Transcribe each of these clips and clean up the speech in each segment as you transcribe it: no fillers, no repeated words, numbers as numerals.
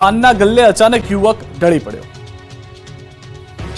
પાનના ગલ્લે અચાનક યુવક ઢળી પડ્યો।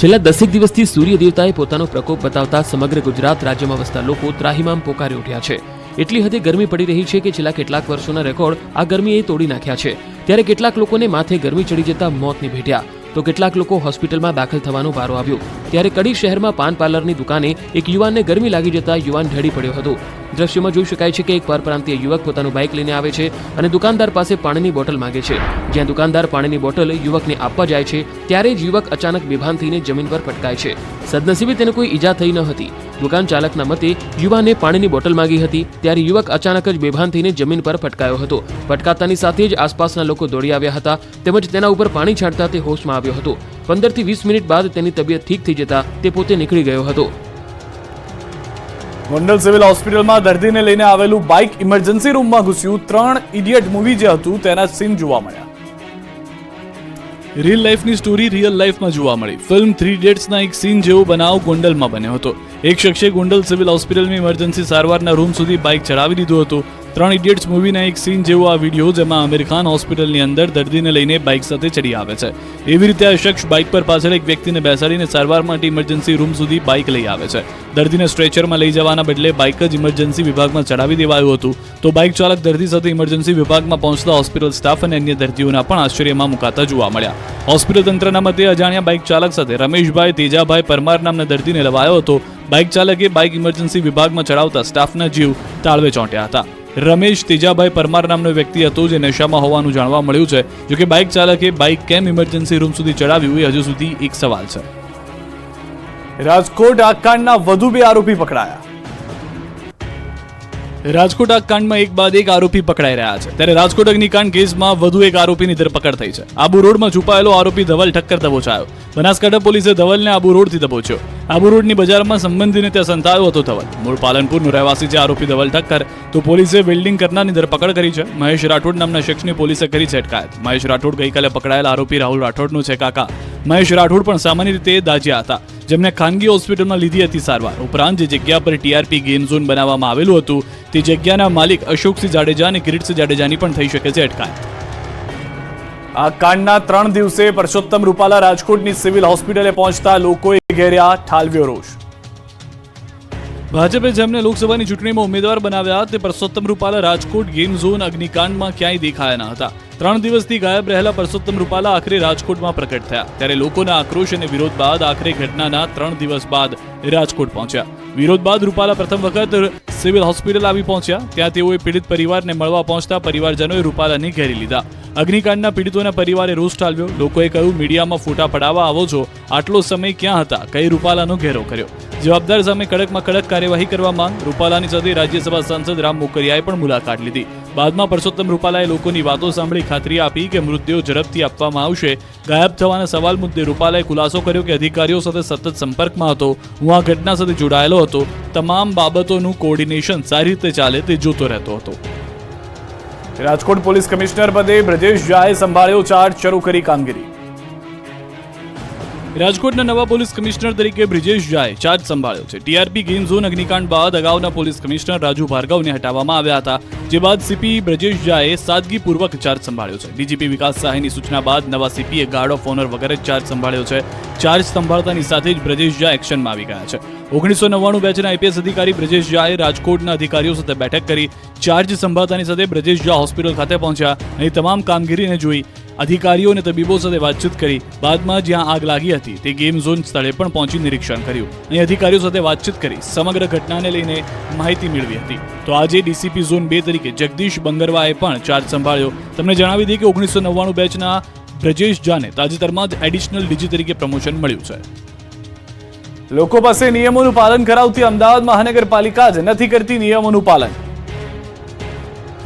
છેલ્લા 10 દિવસથી સૂર્ય દેવતાએ પોતાનો પ્રકોપ બતાવતા સમગ્ર ગુજરાત રાજ્યમાં વસતા લોકો ત્રાહિમામ પોકારી ઉઠ્યા છે। એટલી હદે ગરમી પડી રહી છે કે છેલ્લા કેટલાક વર્ષોના રેકોર્ડ આ ગરમીએ તોડી નાખ્યા છે। ત્યારે કેટલાક લોકોને માથે ગરમી ચડી જતા મોતને ભેટ્યા તો કેટલાક લોકો હોસ્પિટલમાં દાખલ થવાનો વારો આવ્યો। ત્યારે કડી શહેરમાં પાન પાર્લરની દુકાને એક યુવાનને ગરમી લાગી જતા યુવાન ઢળી પડ્યો હતો। દ્રશ્યમાં જોઈ શકાય છે કે એક પરપ્રાંતીય યુવક પોતાનું બાઇક લઈને આવે છે અને દુકાનદાર પાસે પાણીની બોટલ માંગે છે। જ્યાં દુકાનદાર પાણીની બોટલ યુવકને આપવા જાય છે ત્યારે જ યુવક અચાનક બેભાન થઈને જમીન પર પટકાય છે। સદનસીબે તેને કોઈ ઈજા થઈ ન હતી। દુકાન ચાલકના મતે યુવાને પાણીની બોટલ માંગી હતી ત્યારે યુવક અચાનક જ બેભાન થઈને જમીન પર પટકાયો હતો। પટકાતાની સાથે જ આસપાસના લોકો દોડી આવ્યા હતા તેમજ તેના ઉપર પાણી છાંટતા તે હોશમાં આવ્યો હતો। 15 થી 20 મિનિટ બાદ તેની તબિયત ઠીક થઈ જતા તે પોતે નીકળી ગયો હતો। ગોંડલ સિવિલ હોસ્પિટલમાં દર્દીને લઈને આવેલું બાઇક ઇમરજન્સી રૂમમાં ઘૂસ્યું। 3 ઇડિયટ મૂવી જે હતું તેના સીન જોવા મળ્યા। रियल लाइफ ની સ્ટોરી રિયલ લાઈફમાં જોવા મળી। ફિલ્મ 3 ઇડિયટ્સના એક સીન જેવો બનાવ ગોંડલમાં બન્યો હતો। એક શખ્સે ગોંડલ સિવિલ હોસ્પિટલની ઇમરજન્સી સારવારના રૂમ સુધી બાઇક ચડાવી દીધો હતો। 3 ઇડિયટ્સ મૂવીના એક સીન જેવો આ વિડીયો જેમાં આમિર ખાન હોસ્પિટલની અંદર દર્દીને લઈને બાઇક સાથે ચડી આવે છે। એવી રીતે આ શખ્સ બાઇક પર પાછળ એક વ્યક્તિને બેસાડીને સારવાર માટે ઇમરજન્સી રૂમ સુધી બાઇક લઈ આવે છે। દર્દીને સ્ટ્રેચરમાં લઈ જવાના બદલે બાઇક જ ઇમરજન્સી વિભાગમાં ચડાવી દેવાયું હતું તો બાઇક ચાલક દર્દી સાથે ઇમરજન્સી વિભાગમાં પહોંચતા હોસ્પિટલ સ્ટાફ અને અન્ય દર્દીઓના પણ આશ્ચર્યમાં મુકાતા જોવા મળ્યા। હોસ્પિટલ તંત્રના મતે અજાણ્યા બાઇક ચાલક સાથે રમેશભાઈ તેજાભાઈ પરમાર નામના દર્દીને લવાયો હતો। બાઇક ચાલકે બાઇક ઇમરજન્સી વિભાગમાં ચડાવતા સ્ટાફના જીવ તાળવે ચોંટ્યા હતા। રમેશ તેજાભાઈ પરમાર નામનો વ્યક્તિ હતો જે નશામાં હોવાનું જાણવા મળ્યું છે। જોકે બાઇક ચાલકે બાઇક કેમ ઇમરજન્સી રૂમ સુધી ચડાવ્યું એ હજુ સુધી એક સવાલ છે। રાજકોટ આગકાંડના વધુ 2 આરોપી પકડાયા। રાજકોટ આગકાંડમાં એક બાદ એક આરોપી પકડાઈ રહ્યા છે। ત્યારે રાજકોટ અગ્નિકાંડ કેસમાં વધુ એક આરોપીની ધરપકડ થઈ છે। આબુ રોડમાં છુપાયેલો આરોપી ધવલ ઠક્કર દબોચાયો। બનાસકાંઠા પોલીસે ધવલને આબુ રોડથી દબોચ્યો। આબુ રોડની બજારમાં સંબંધીને ત્યાં સંતાયો હતો ધવલ। મૂળ પાલનપુરનો રહેવાસી છે આરોપી ધવલ ઠક્કર। તો પોલીસે વેલ્ડિંગ કરનારની ધરપકડ કરી છે। મહેશ રાઠોડ નામના શખ્સની પોલીસે કરી છે અટકાયત। મહેશ રાઠોડ ગઈકાલે પકડાયેલા આરોપી રાહુલ રાઠોડનો છે કાકા। મહેશ રાઠોડ પણ સામાન્ય રીતે દાજ્યા હતા જેમને ખાનગી હોસ્પિટલમાં લીધી હતી સારવાર। ઉપરાંત જે જગ્યા પર ટીઆરપી ગેમ ઝોન બનાવવામાં આવેલું હતું તે જગ્યાના માલિક અશોકસિંહ જાડેજા અને કિરીટસિંહ જાડેજાની પણ થઈ શકે છે અટકાયત। આ કાંડના 3 દિવસે પરસોત્તમ રૂપાલા રાજકોટની સિવિલ હોસ્પિટલે પહોંચતા લોકોએ ઘેર્યા ઠાલવ્યો રોષ। ભાજપે જેમને લોકસભાની ચૂંટણીમાં ઉમેદવાર બનાવ્યા તે પરસોત્તમ રૂપાલા રાજકોટ ગેમ ઝોન અગ્નિકાંડમાં ક્યાંય દેખાયા ન હતા। 3 દિવસથી ગાયબ રહેલા પરસોત્તમ રૂપાલા આખરે રાજકોટમાં પ્રકટ થયા। ત્યારે લોકોના આક્રોશ અને વિરોધ બાદ આખરે ઘટનાના 3 દિવસ બાદ રાજકોટ પહોંચ્યા। વિરોધ બાદ રૂપાલા પ્રથમ વખત સિવિલ હોસ્પિટલ આવી પહોંચ્યા। ત્યાં તેઓએ પીડિત પરિવારને મળવા પહોંચતા પરિવારજનોએ રૂપાલાને ઘેરી લીધા। અગ્નિકાંડના પીડિતોના પરિવારે રોષ ઠાલવ્યો। લોકોએ કહ્યું મીડિયામાં ફોટા પડાવવા આવો છો, આટલો સમય ક્યાં હતા, કઈ રૂપાલાનો ઘેરો કર્યો। જવાબદાર સામે કડકમાં કડક કાર્યવાહી કરવા માંગ। રૂપાલાની સાથે રાજ્યસભા સાંસદ રામ મોકરિયાએ પણ મુલાકાત લીધી। બાદમાં પરસોત્તમ રૂપાલાએ લોકોની વાતો સાંભળી ખાતરી આપી કે મૃતદેહો ઝડપથી આપવામાં આવશે। ગાયબ થવાના સવાલ મુદ્દે રૂપાલાએ ખુલાસો કર્યો કે અધિકારીઓ સાથે સતત સંપર્કમાં હતો, હું આ ઘટના સાથે જોડાયેલો હતો, તમામ બાબતોનું કોર્ડિનેશન સારી રીતે ચાલે તે જોતો રહેતો હતો। રાજકોટ પોલીસ કમિશનર પદે બ્રજેશ ઝાએ સંભાળ્યો ચાર્જ, શરૂ કરી કામગીરી। રાજકોટના નવા પોલીસ કમિશનર તરીકે બ્રિજેશ ઝાએ ચાર્જ સંભાળ્યો છે। ટીઆરપી ગેમ ઝોન અગ્નિકાંડ બાદ અગાઉના પોલીસ કમિશનર રાજુ ભાર્ગવને હટાવવામાં આવ્યા હતા, જે બાદ સીપી બ્રજેશ ઝાએ સાદગીપૂર્વક ચાર્જ સંભાળ્યો છે। ડીજીપી વિકાસ સહાયની સૂચના બાદ નવા સીપીએ ગાર્ડ ઓફ ઓનર વગર ચાર્જ સંભાળ્યો છે। ચાર્જ સંભાળતાની સાથે જ બ્રજેશ ઝા એક્શનમાં આવી ગયા છે। 1999 બેચના આઈપીએસ અધિકારી બ્રજેશ ઝાએ રાજકોટના અધિકારીઓ સાથે બેઠક કરી। ચાર્જ સંભાળતાની સાથે બ્રજેશ ઝા હોસ્પિટલ ખાતે પહોંચ્યા। અહીં તમામ કામગીરીને જોઈ અધિકારીઓ અને તબીબો સાથે વાતચીત કરી। બાદમાં જ્યાં આગ લાગી હતી તે ગેમ ઝોન સ્થળે પણ પહોંચી નિરીક્ષણ કર્યું। અહીં અધિકારીઓ સાથે વાતચીત કરી સમગ્ર ઘટનાને લઈને માહિતી મેળવી હતી। તો આજે ડીસીપી ઝોન 2 તરીકે જગદીશ બંગરવાએ પણ ચાર્જ સંભાળ્યો। તમને જણાવી દઈએ કે 1999 બેચના બ્રજેશ ઝાને તાજેતરમાં જ એડિશનલ ડીજી તરીકે પ્રમોશન મળ્યું છે। લોકો પાસે નિયમોનું પાલન કરાવતી અમદાવાદ મહાનગરપાલિકા જ નથી કરતી નિયમોનું પાલન।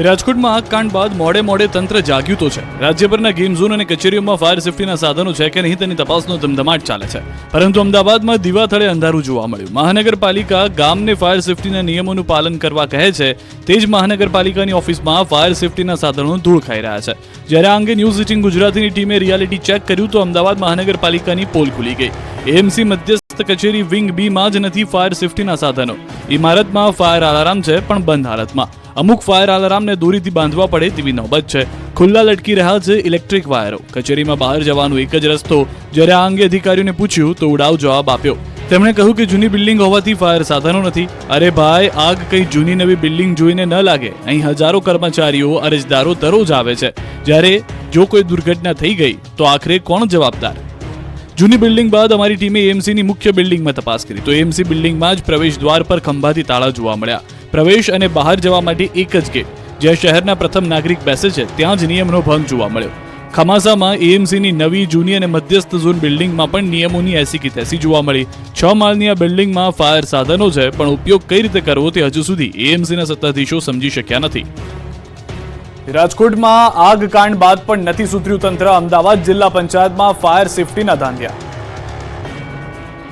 રાજકોટમાં આગ કાંડ બાદ મોડે મોડે તંત્ર જાગ્યું તો છે। રાજ્યભરના ગેમ ઝોન અને કચેરીઓમાં ફાયર સેફટીના સાધનો છે કે નહીં તેની તપાસનો ધમધમાટ ચાલે છે, પરંતુ અમદાવાદમાં દીવા તળે અંધારું જોવા મળ્યું। મહાનગરપાલિકા ગામને ફાયર સેફટીના નિયમોનું પાલન કરવા કહે છે, તે જ મહાનગરપાલિકાની ઓફિસમાં ફાયર સેફટીના સાધનો ધૂળ ખાઈ રહ્યા છે। જ્યારે આ અંગે ન્યૂઝ 18 ગુજરાતીની ટીમે રિયાલિટી ચેક કર્યું તો અમદાવાદ મહાનગરપાલિકાની પોલ ખુલી ગઈ। એએમસી મધ્યસ્થ કચેરી વિંગ 2 માં જ નથી ફાયર સેફટીના સાધનો। ઇમારતમાં ફાયર અલાર્મ છે પણ બંધ હાલતમાં। અમુક ફાયર અલાર્મને દોરીથી બાંધવા પડે તેવી નોબત છે. ખુલ્લા લટકી રહ્યા છે ઇલેક્ટ્રિક વાયરો. કચેરીમાં બહાર જવાનો એક જ રસ્તો. જ્યારે આ અંગે અધિકારીઓને પૂછ્યું તો ઉડાવ જવાબ આપ્યો. તેમણે કહ્યું કે જૂની બિલ્ડિંગ હોવાથી ફાયર સાધનો નથી. અરે ભાઈ, આગ કઈ જૂની નવી બિલ્ડિંગ જોઈને ન લાગે. અહીં હજારો કર્મચારીઓ, અરજદારો દરરોજ આવે છે. જ્યારે જો કોઈ દુર્ઘટના થઈ ગઈ તો આખરે કોણ જવાબદાર? જૂની બિલ્ડિંગ બાદ અમારી ટીમે એએમસીની મુખ્ય બિલ્ડિંગમાં તપાસ કરી તો એએમસી બિલ્ડિંગમાં જ પ્રવેશ દ્વાર પર ખંભાથી તાળા જોવા મળ્યા. પ્રવેશ અને બહાર જવા માટે એક જ ગેટ. જ્યાં શહેરના પ્રથમ નાગરિક બેસે છે ત્યાં જ નિયમનો ભંગ જોવા મળ્યો. ખમાસામાં એએમસીની નવી, જૂની અને મધ્યસ્થ ઝોન બિલ્ડિંગમાં પણ નિયમોની એસી કી તેસી જોવા મળી. 6 માળની આ બિલ્ડિંગમાં ફાયર સાધનો છે, પણ ઉપયોગ કઈ રીતે કરવો તે હજુ સુધી એએમસીના સત્તાધીશો સમજી શક્યા નથી. રાજકોટમાં આગ કાંડ બાદ પણ નથી સુધર્યું તંત્ર. અમદાવાદ જિલ્લા પંચાયતમાં ફાયર સેફટીના ધાંધિયા.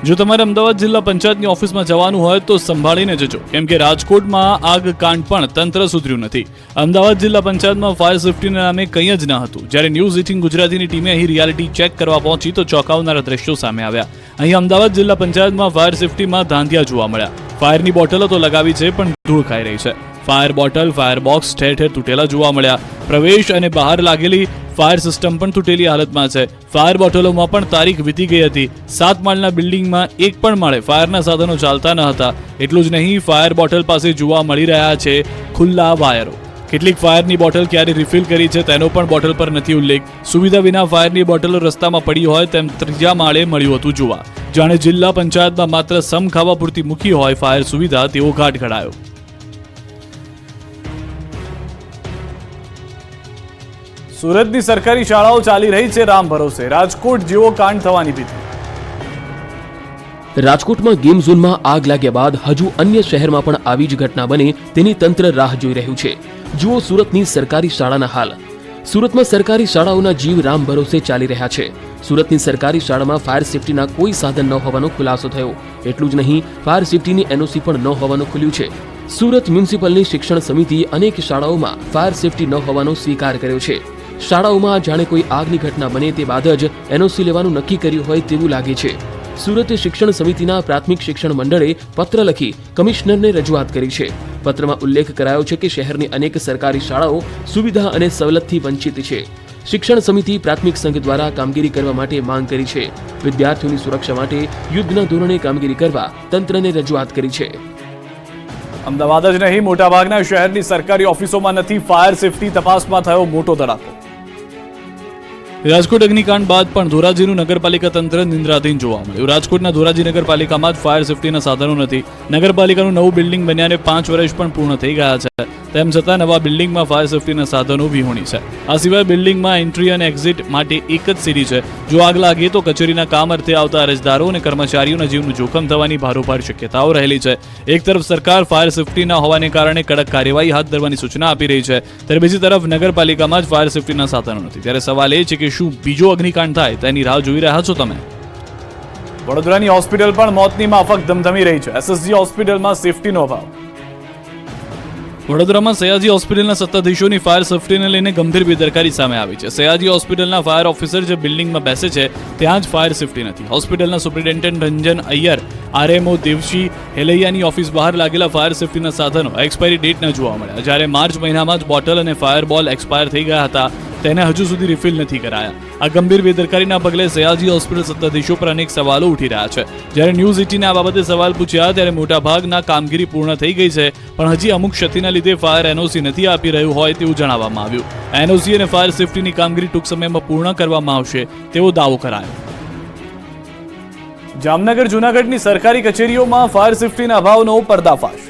જો તમારે અમદાવાદ જિલ્લા પંચાયતની ઓફિસમાં જવાનું હોય તો સંભાળીને જજો, કેમ કે રાજકોટમાં આગ કાંડ પણ તંત્ર સુધર્યું નથી. અમદાવાદ જિલ્લા પંચાયતમાં ફાયર સેફટીના નામે કંઈ જ ન હતું. જ્યારે ન્યૂઝ 18 ગુજરાતીની ટીમે અહીં રિયાલિટી ચેક કરવા પહોંચી તો ચોંકાવનારા દ્રશ્યો સામે આવ્યા. અહીં અમદાવાદ જિલ્લા પંચાયતમાં ફાયર સેફટીમાં ધાંધિયા જોવા મળ્યા. ફાયરની બોટલો તો લગાવી છે, પણ ધૂળ ખાઈ રહી છે. ફાયર બોટલ, ફાયર બોક્સ ઠેર ઠેર તૂટેલા જોવા મળ્યા. પ્રવેશ અને બહાર લાગેલી ફાયર સિસ્ટમ પણ તૂટેલી હાલતમાં છે. ફાયર બોટલોમાં પણ તારીખ વીતી ગઈ હતી. 7 માળના બિલ્ડિંગમાં એક પણ માળે ફાયરના સાધનો ચાલતા ન હતા. એટલું જ નહીં, ફાયર બોટલ પાસે જોવા મળી રહ્યા છે ખુલ્લા વાયરો. કેટલીક ફાયરની બોટલ ક્યારે રિફિલ કરી છે તેનો પણ બોટલ પર નથી ઉલ્લેખ. સુવિધા વિના ફાયરની બોટલો રસ્તામાં પડી હોય તેમ ત્રીજા માળે મળ્યું હતું જોવા. જાણે જિલ્લા પંચાયતમાં માત્ર સમ ખાવા પૂરતી મૂકી હોય ફાયર સુવિધા તેવો ઘાટ ઘડાયો. સુરતની સરકારી શાળાઓ ચાલી રહી છે રામ ભરોસે. રાજકોટ જેવો કાંડ થવાની ભીતિ. રાજકોટમાં ગેમ ઝોનમાં આગ લાગ્યા બાદ હજુ અન્ય શહેરમાં પણ આવી જ ઘટના બને તેની તંત્ર રાહ જોઈ રહ્યું છે. જુઓ સુરતની સરકારી શાળાના હાલ. સુરતમાં સરકારી શાળાઓના જીવ રામ ભરોસે ચાલી રહ્યા છે. સુરતની સરકારી શાળામાં ફાયર સેફટીના કોઈ સાધન ન હોવાનો ખુલાસો થયો. એટલું જ નહીં, ફાયર સેફટીની એનઓસી પણ ન હોવાનું ખુલ્યું છે. સુરત મ્યુનિસિપલની શિક્ષણ સમિતિ અનેક શાળાઓમાં ફાયર સેફટી ન હોવાનો સ્વીકાર કર્યો છે. શાળાઓમાં જાણે કોઈ આગની ઘટના બને તે બાદ જ એનઓસી લેવાનું નક્કી કર્યું હોય તેવું લાગે છે. સુરત શિક્ષણ સમિતિના પ્રાથમિક શિક્ષણ મંડળે પત્ર લખી કમિશનરને રજૂઆત કરી છે. પત્રમાં ઉલ્લેખ કરાયો છે કે શહેરની અનેક સરકારી શાળાઓ સુવિધા અને સવલતથી વંચિત છે. શિક્ષણ સમિતિ પ્રાથમિક સંઘ દ્વારા કામગીરી કરવા માટે માંગ કરી છે. વિદ્યાર્થીઓની સુરક્ષા માટે યુદ્ધના ધોરણે કામગીરી કરવા તંત્રને રજૂઆત કરી છે. અમદાવાદ જ નહીં, મોટાભાગના શહેરની સરકારી ઓફિસોમાં નથી ફાયર સેફટી. તપાસમાં થયો મોટો ધડાકો. રાજકોટ અગ્નિકાંડ બાદ પણ ધોરાજીનું નગરપાલિકા તંત્ર નિંદ્રાધીન જોવા મળ્યું. રાજકોટના ધોરાજી નગરપાલિકામાં જ ફાયર સેફટીના સાધનો નથી. નગરપાલિકાનું નવું બિલ્ડિંગ બન્યાને 5 વર્ષ પણ પૂર્ણ થઈ ગયા છે. તેમ છતાં નવા બિલ્ડિંગમાં ફાયર સેફટીના સાધનો વિહોણી છે. આ સિવાય બિલ્ડિંગમાં એન્ટ્રી અને એક્ઝિટ માટે એક જ સીડી છે. જો આગ લાગે તો કચેરીના કામ અર્થે આવતા અરજદારો અને કર્મચારીઓના જીવનું જોખમ થવાની ભારોભાર શક્યતાઓ રહેલી છે. એક તરફ સરકાર ફાયર સેફટી ન હોવાને કારણે કડક કાર્યવાહી હાથ ધરવાની સૂચના આપી રહી છે, ત્યારે બીજી તરફ નગરપાલિકામાં જ ફાયર સેફટીના સાધનો નથી. ત્યારે સવાલ એ છે કે શું બીજો અગ્નિકાંડ થાય તેની રાહ જોઈ રહ્યા છો તમે? વડોદરાની હોસ્પિટલ પણ મોતની માફક ધમધમી રહી છે. એસએસજી હોસ્પિટલમાં સેફટીનો અભાવ. વડોદરામાં સયાજી હોસ્પિટલના સત્તાધીશોની ફાયર સેફટીને લઈને ગંભીર બેદરકારી સામે આવી છે. સયાજી હોસ્પિટલના ફાયર ઓફિસર જે બિલ્ડિંગમાં બેસે છે ત્યાં જ ફાયર સેફટી નથી. હોસ્પિટલના સુપ્રિન્ટેન્ડન્ટ રંજન અય્યર, આરએમઓ દેવશી હેલૈયાની ઓફિસ બહાર લાગેલા ફાયર સેફટીના સાધનો એક્સપાયરી ડેટ ન જોવા મળ્યા. જ્યારે માર્ચ મહિનામાં જ બોટલ અને ફાયર બોલ એક્સપાયર થઈ ગયા હતા, તેને હજુ સુધી રિફિલ નથી કરાયા. આ ગંભીર બેદરકારીના પગલે સયાજી હોસ્પિટલ સત્તાધીશો પર અનેક સવાલો ઉઠી રહ્યા છે. જ્યારે ન્યૂઝ 18 આ બાબતે સવાલ પૂછ્યા ત્યારે મોટાભાગના કામગીરી પૂર્ણ થઈ ગઈ છે, પણ હજી અમુક ક્ષતિના લીધે ફાયર એનઓસી નથી આપી રહ્યું હોય તેવું જણાવવામાં આવ્યું. એનઓસી અને ફાયર સેફટીની કામગીરી ટૂંક સમયમાં પૂર્ણ કરવામાં આવશે તેવો દાવો કરાયો. જામનગર જૂનાગઢની સરકારી કચેરીઓમાં ફાયર સેફટીના અભાવનો પર્દાફાશ.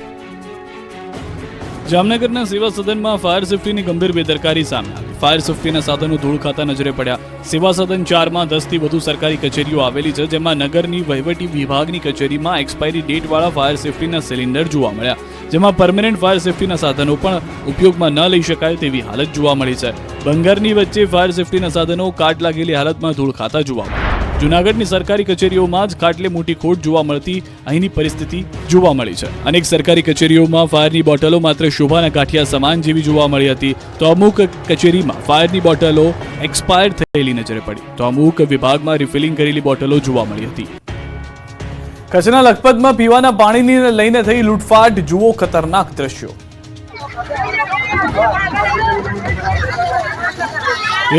જામનગરના સેવા સદનમાં ફાયર સેફટીની ગંભીર બેદરકારી સામે આવી. ફાયર સેફટીના સાધનો ધૂળ ખાતા નજરે પડ્યા. સેવા સદન 4માં 10થી વધુ સરકારી કચેરીઓ આવેલી છે, જેમાં નગરની વહીવટી વિભાગની કચેરીમાં એક્સપાયરી ડેટવાળા ફાયર સેફટીના સિલિન્ડર જોવા મળ્યા, જેમાં પરમેનન્ટ ફાયર સેફટીના સાધનો પણ ઉપયોગમાં ન લઈ શકાય તેવી હાલત જોવા મળી છે. બંગારની વચ્ચે ફાયર સેફટીના સાધનો કાટ લાગેલી હાલતમાં ધૂળ ખાતા જોવા મળ્યા. જૂનાગઢની સરકારી કચેરીઓમાં જ ખાટલે મોટી ખોટ જોવા મળતી અહીંની પરિસ્થિતિ જોવા મળી છે. અનેક સરકારી કચેરીઓમાં ફાયરની બોટલો માત્ર શોભાના ગાંઠિયા સમાન જેવી જોવા મળી હતી, તો અમુક કચેરીમાં ફાયરની બોટલો એક્સપાયર થયેલી નજરે પડી, તો અમુક વિભાગમાં રિફિલિંગ કરેલી બોટલો જોવા મળી હતી. કચ્છના લખપતમાં પીવાના પાણીને લઈને થઈ લૂંટફાટ. જુઓ ખતરનાક દ્રશ્યો.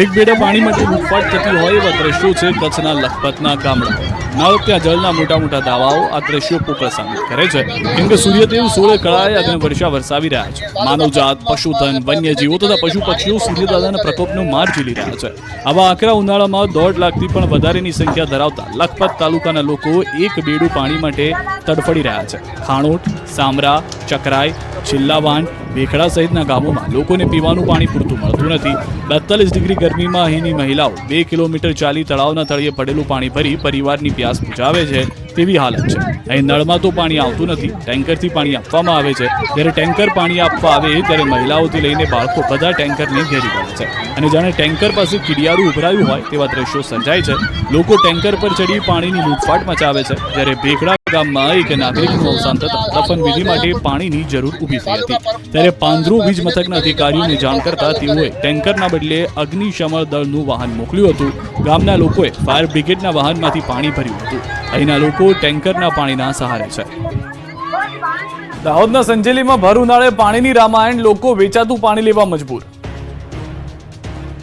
એક બેડા પાણી માટે લૂંટફાટ થતી હોય એવા દ્રશ્યો છે કચ્છના લખપતના ગામડા. નળ ત્યાં જળના મોટા મોટા દાવાઓ આ દ્રશ્યો પોકળ સાબિત કરે છે, કેમ કે સૂર્યદેવ 16 કળાએ અગ્નિ વર્ષા વરસાવી રહ્યા છે. માનવજાત, પશુધન, વન્યજીવો તથા પશુ પક્ષીઓ સૂર્યદાદાના પ્રકોપનો માર ઝીલી રહ્યા છે. આવા આકરા ઉનાળામાં 1.5 લાખથી પણ વધારેની સંખ્યા ધરાવતા લખપત તાલુકાના લોકો એક બેડું પાણી માટે તડફડી રહ્યા છે. ખાણોટ, સામરા, ચકરાઈ, છિલ્લાવાંડ, વેખડા સહિતના ગામોમાં લોકોને પીવાનું પાણી પૂરતું મળતું નથી. 42 ડિગ્રી ગરમીમાં અહીંની મહિલાઓ 2 કિલોમીટર ચાલી તળાવના તળિયે પડેલું પાણી ભરી પરિવારની પ્યાસ બુઝાવે છે તેવી હાલત છે. અહીં નળમાં તો પાણી આવતું નથી, ટેન્કરથી પાણી આપવામાં આવે છે. જ્યારે ટેન્કર પાણી આપવા આવે ત્યારે મહિલાઓથી લઈને બાળકો બધા ટેન્કરને ઘેરી પડે છે અને જાણે ટેન્કર પાસે કીડિયારું ઉભરાયું હોય તેવા દ્રશ્યો સર્જાય છે. લોકો ટેન્કર પર ચડી પાણીની લૂંટફાટ મચાવે છે. જ્યારે ભેખડા ગામમાં એક નાગરિકનું અવસાન થતાં દફન વિધિ માટે પાણીની જરૂર ઊભી થઈ હતી. ત્યારે પાંદરો વીજ મથકના અધિકારીઓને જાણ કરતા તેઓએ ટેન્કરના બદલે અગ્નિશમન દળનું વાહન મોકલ્યું હતું. ગામના લોકોએ ફાયર બ્રિગેડના વાહનમાંથી પાણી ભર્યું હતું. અહીંના લોકો ટેન્કરના પાણીના સહારે છે. દાહોદના સંજેલીમાં ભર ઉનાળે પાણીની રામાયણ, લોકો વેચાતું પાણી લેવા મજબૂર.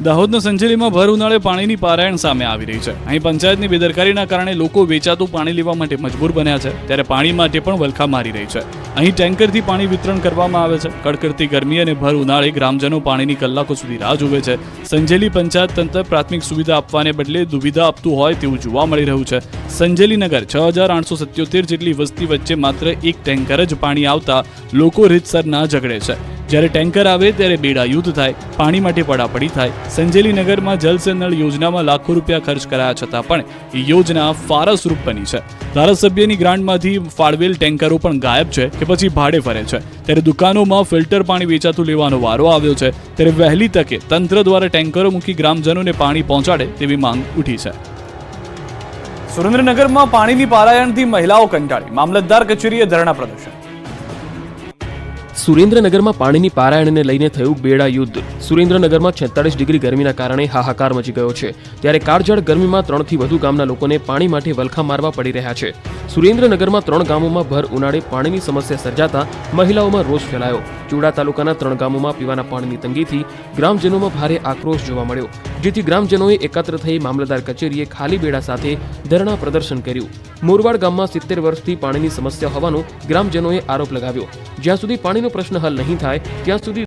દાહોદના સંજેલીમાં ભર ઉનાળે પાણીની પારાયણ સામે આવી રહી છે. અહીં પંચાયતની બેદરકારીના કારણે લોકો વેચાતું પાણી લેવા માટે મજબૂર બન્યા છે. ત્યારે પાણી માટે પણ વલખા મારી રહી છે. અહીં ટેન્કરથી પાણી વિતરણ કરવામાં આવે છે. કડકડતી ગરમી અને ભર ઉનાળે ગ્રામજનો પાણીની કલાકો સુધી રાહ જુએ છે. સંજેલી પંચાયત તંત્ર પ્રાથમિક સુવિધા આપવાને બદલે દુવિધા આપતું હોય તેવું જોવા મળી રહ્યું છે. સંજેલી નગર 6877 જેટલી વસ્તી વચ્ચે માત્ર એક ટેન્કર જ પાણી આવતા લોકો રીતસરના ઝઘડે છે. જ્યારે ટેન્કર આવે ત્યારે બેડા યુદ્ધ થાય, પાણી માટે પડાપડી થાય. સંજેલી નગરમાં જલ સે નળ યોજનામાં લાખો રૂપિયા ખર્ચ કરાયા છતાં પણ એ યોજના ફારસરૂપ બની છે. ધારાસભ્યની ગ્રાન્ટમાંથી ફાળવેલ ટેન્કરો પણ ગાયબ છે કે પછી ભાડે ફરે છે. ત્યારે દુકાનોમાં ફિલ્ટર પાણી વેચાતું લેવાનો વારો આવ્યો છે. ત્યારે વહેલી તકે તંત્ર દ્વારા ટેન્કરો મૂકી ગ્રામજનોને પાણી પહોંચાડે તેવી માંગ ઉઠી છે. સુરેન્દ્રનગરમાં પાણીની પારાયણથી મહિલાઓ કંટાળી, મામલતદાર કચેરીએ ધરણા પ્રદર્શન. સુરેન્દ્રનગરમાં પાણીની પારાયણને લઈને થયું બેડા યુદ્ધ. સુરેન્દ્રનગરમાં 46 ડિગ્રી ગરમીના કારણે હાહાકાર મચી ગયો છે. ત્યારે કાળઝાળ ગરમીમાં 3 થી વધુ ગામના લોકોને પાણી માટે વલખા મારવા પડી રહ્યા છે. સુરેન્દ્રનગરમાં 3 ગામોમાં ભર ઉનાળે પાણીની સમસ્યા સર્જાતા મહિલાઓમાં રોષ ફેલાયો. ચુડા તાલુકાના 3 ગામોમાં પીવાના પાણીની તંગીથી ગ્રામજનોમાં ભારે આક્રોશ જોવા મળ્યો, જેથી ગ્રામજનોએ એકત્ર થઈ મામલતદાર કચેરીએ ખાલી બેડા સાથે ધરણા પ્રદર્શન કર્યું. મોરવાડ ગામમાં 70 વર્ષથી પાણીની સમસ્યા હોવાનો ગ્રામજનોએ આરોપ લગાવ્યો. જ્યાં સુધી પાણીનો પ્રશ્ન હલ નહીં થાય ત્યાં સુધી